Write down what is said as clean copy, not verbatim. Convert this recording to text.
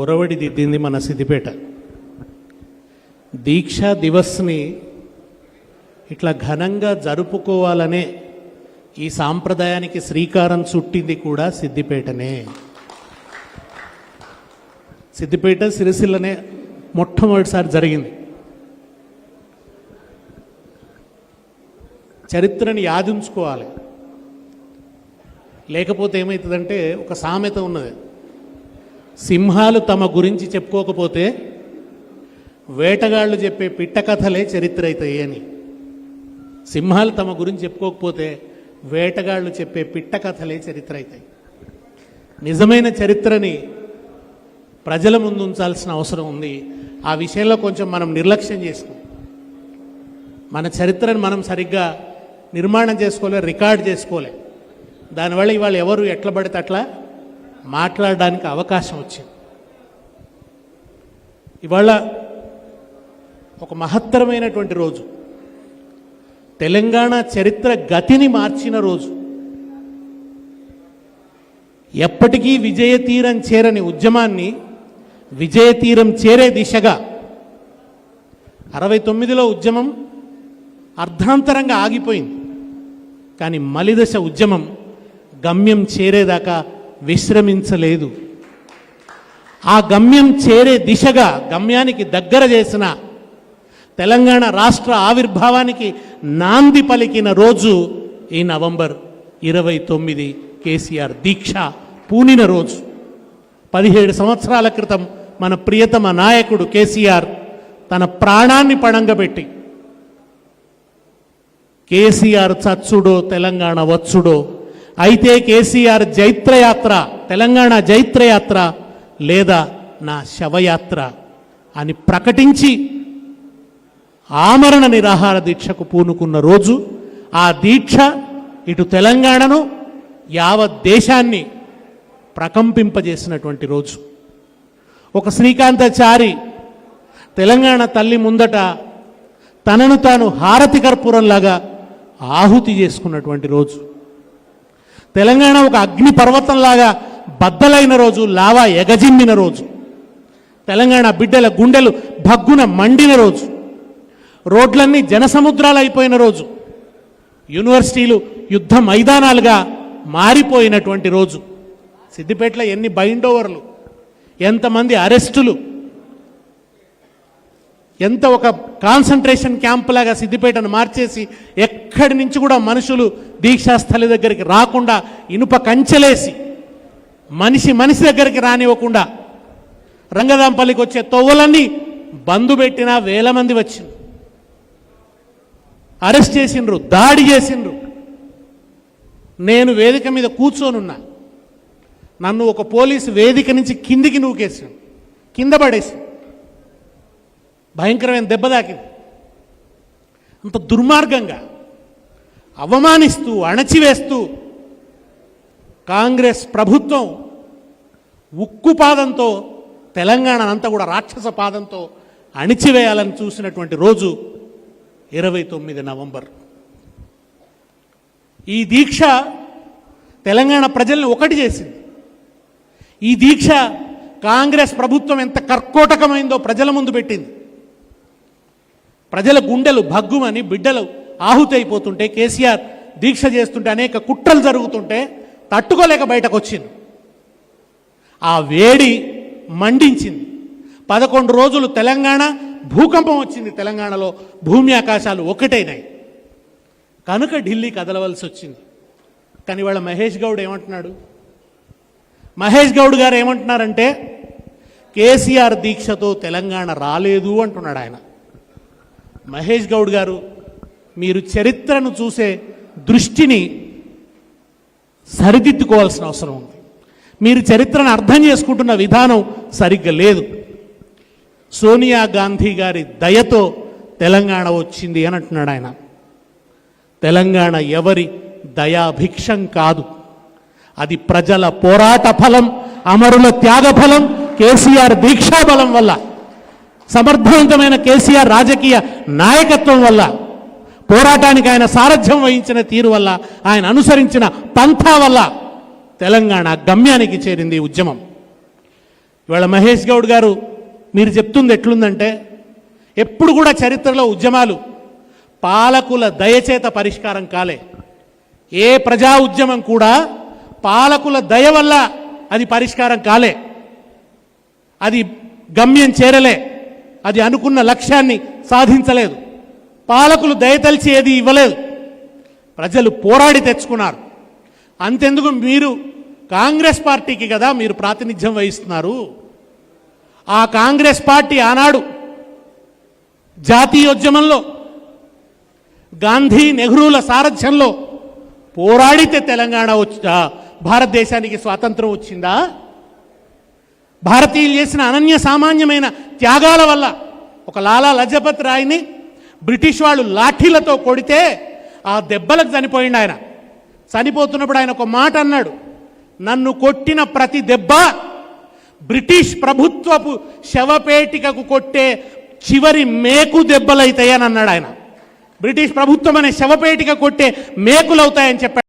ఒరవడి దిద్దింది మన సిద్దిపేట. దీక్షా దివస్ని ఇట్లా ఘనంగా జరుపుకోవాలనే ఈ సాంప్రదాయానికి శ్రీకారం చుట్టింది కూడా సిద్దిపేటనే. సిద్దిపేట సిరిసిల్లనే మొట్టమొదటిసారి జరిగింది. చరిత్రని యాదించుకోవాలి, లేకపోతే ఏమవుతుందంటే ఒక సామెత ఉన్నది, సింహాలు తమ గురించి చెప్పుకోకపోతే వేటగాళ్ళు చెప్పే పిట్ట కథలే చరిత్ర అవుతాయి అని. సింహాలు తమ గురించి చెప్పుకోకపోతే వేటగాళ్ళు చెప్పే పిట్ట కథలే చరిత్ర అవుతాయి. నిజమైన చరిత్రని ప్రజల ముందు ఉంచాల్సిన అవసరం ఉంది. ఆ విషయంలో కొంచెం మనం నిర్లక్ష్యం చేసుకున్నాం. మన చరిత్రను మనం సరిగ్గా నిర్మాణం చేసుకోలే, రికార్డ్ చేసుకోలే. దానివల్ల ఇవాళ ఎవరు ఎట్లా పడితే అట్లా మాట్లాడడానికి అవకాశం వచ్చింది. ఇవాళ ఒక మహత్తరమైనటువంటి రోజు, తెలంగాణ చరిత్ర గతిని మార్చిన రోజు. ఎప్పటికీ విజయతీరం చేరని ఉద్యమాన్ని విజయతీరం చేరే దిశగా 69లో ఉద్యమం అర్ధాంతరంగా ఆగిపోయింది. కానీ మలిదశ ఉద్యమం గమ్యం చేరేదాకా విశ్రమించలేదు. ఆ గమ్యం చేరే దిశగా గమ్యానికి దగ్గర చేసిన, తెలంగాణ రాష్ట్ర ఆవిర్భావానికి నాంది పలికిన రోజు ఈ నవంబర్ 29 కేసీఆర్ దీక్ష పూనిన రోజు. 17 సంవత్సరాల క్రితం మన ప్రియతమ నాయకుడు కేసీఆర్ తన ప్రాణాన్ని పణంగబెట్టి, కేసీఆర్ చచ్చుడో తెలంగాణ వచ్చుడో, అయితే కేసీఆర్ జైత్రయాత్ర, తెలంగాణ జైత్రయాత్ర లేదా నా శవయాత్ర అని ప్రకటించి ఆమరణ నిరాహార దీక్షకు పూనుకున్న రోజు. ఆ దీక్ష ఇటు తెలంగాణను, యావత్ దేశాన్ని ప్రకంపింపజేసినటువంటి రోజు. ఒక శ్రీకాంతాచారి తెలంగాణ తల్లి ముందట తనను తాను హారతి కర్పూరంలాగా ఆహుతి చేసుకున్నటువంటి రోజు. తెలంగాణ ఒక అగ్ని పర్వతంలాగా బద్దలైన రోజు, లావా ఎగజిమ్మిన రోజు. తెలంగాణ బిడ్డల గుండెలు భగ్గున మండిన రోజు. రోడ్లన్నీ జనసముద్రాలు అయిపోయిన రోజు. యూనివర్సిటీలు యుద్ధ మైదానాలుగా మారిపోయినటువంటి రోజు. సిద్దిపేటలో ఎన్ని బైండ్ ఓవర్లు, ఎంతమంది అరెస్టులు, ఎంత ఒక కాన్సన్ట్రేషన్ క్యాంప్ లాగా సిద్దిపేటను మార్చేసి ఎక్కడి నుంచి కూడా మనుషులు దీక్షాస్థలి దగ్గరికి రాకుండా ఇనుప కంచెలేసి మనిషి దగ్గరికి రానివ్వకుండా రంగదాంపల్లికి వచ్చే తొవ్వలన్నీ బంద్ పెట్టినా వేల మంది వచ్చిండ్రు, అరెస్ట్ చేసిండ్రు, దాడి చేసిండ్రు. నేను వేదిక మీద కూర్చోనున్నా, నన్ను ఒక పోలీసు వేదిక నుంచి కిందికి నూకేసాడు, కింద పడేసి భయంకరమైన దెబ్బ తాకింది. అంత దుర్మార్గంగా అవమానిస్తూ అణచివేస్తూ కాంగ్రెస్ ప్రభుత్వం ఉక్కు పాదంతో తెలంగాణనంతా కూడా రాక్షస పాదంతో అణిచివేయాలని చూసినటువంటి రోజు 29 నవంబర్. ఈ దీక్ష తెలంగాణ ప్రజల్ని ఒకటి చేసింది. ఈ దీక్ష కాంగ్రెస్ ప్రభుత్వం ఎంత కర్కోటకమైందో ప్రజల ముందు పెట్టింది. ప్రజల గుండెలు భగ్గుమని, బిడ్డలు ఆహుతి అయిపోతుంటే, కేసీఆర్ దీక్ష చేస్తుంటే, అనేక కుట్రలు జరుగుతుంటే తట్టుకోలేక బయటకు వచ్చింది. ఆ వేడి మండించింది. 11 రోజులు తెలంగాణ భూకంపం వచ్చింది. తెలంగాణలో భూమి ఆకాశాలు ఒకటైనాయి. కనుక ఢిల్లీ కదలవలసి వచ్చింది. కానీ వాళ్ళ మహేష్ గౌడ్ ఏమంటున్నాడు? మహేష్ గౌడ్ గారు ఏమంటున్నారంటే కేసీఆర్ దీక్షతో తెలంగాణ రాలేదు అంటున్నాడు ఆయన. మహేష్ గౌడ్ గారు, మీరు చరిత్రను చూసే దృష్టిని సరిదిద్దుకోవాల్సిన అవసరం ఉంది. మీరు చరిత్రను అర్థం చేసుకుంటున్న విధానం సరిగ్గా లేదు. సోనియా గాంధీ గారి దయతో తెలంగాణ వచ్చింది అని అంటున్నాడు ఆయన. తెలంగాణ ఎవరి దయాభిక్షం కాదు, అది ప్రజల పోరాట ఫలం, అమరుల త్యాగ ఫలం, కేసీఆర్ దీక్షాబలం వల్ల, సమర్థవంతమైన కేసీఆర్ రాజకీయ నాయకత్వం వల్ల, పోరాటానికి ఆయన సారథ్యం వహించిన తీరు వల్ల, ఆయన అనుసరించిన పంథా వల్ల తెలంగాణ గమ్యానికి చేరింది ఉద్యమం. ఇవాళ మహేష్ గౌడ్ గారు మీరు చెప్తుంది ఎట్లుందంటే ఎప్పుడు కూడా చరిత్రలో ఉద్యమాలు పాలకుల దయచేత పరిష్కారం కాలే. ఏ ప్రజా ఉద్యమం కూడా పాలకుల దయ వల్ల అది పరిష్కారం కాలే, అది గమ్యం చేరలే, అది అనుకున్న లక్ష్యాన్ని సాధించలేదు. పాలకులు దయతలిచి ఏది ఇవ్వలేదు, ప్రజలు పోరాడి తెచ్చుకున్నారు. అంతెందుకు మీరు కాంగ్రెస్ పార్టీకి కదా మీరు ప్రాతినిధ్యం వహిస్తున్నారు. ఆ కాంగ్రెస్ పార్టీ ఆనాడు జాతీయోద్యమంలో గాంధీ నెహ్రూల సారథ్యంలో పోరాడితే తెలంగాణ భారతదేశానికి స్వాతంత్రం వచ్చిందా? భారతీయులు చేసిన అనన్య సామాన్యమైన త్యాగాల వల్ల ఒక లాలా లజపత్ రాయ్ని బ్రిటిష్ వాళ్ళు లాఠీలతో కొడితే ఆ దెబ్బలకు చనిపోయిండు ఆయన. చనిపోతున్నప్పుడు ఆయన ఒక మాట అన్నాడు, నన్ను కొట్టిన ప్రతి దెబ్బ బ్రిటిష్ ప్రభుత్వపు శవపేటికకు కొట్టే చివరి మేకు దెబ్బలైతాయని అన్నాడు ఆయన. బ్రిటిష్ ప్రభుత్వం అనే శవపేటిక కొట్టే మేకులవుతాయని చెప్పాడు.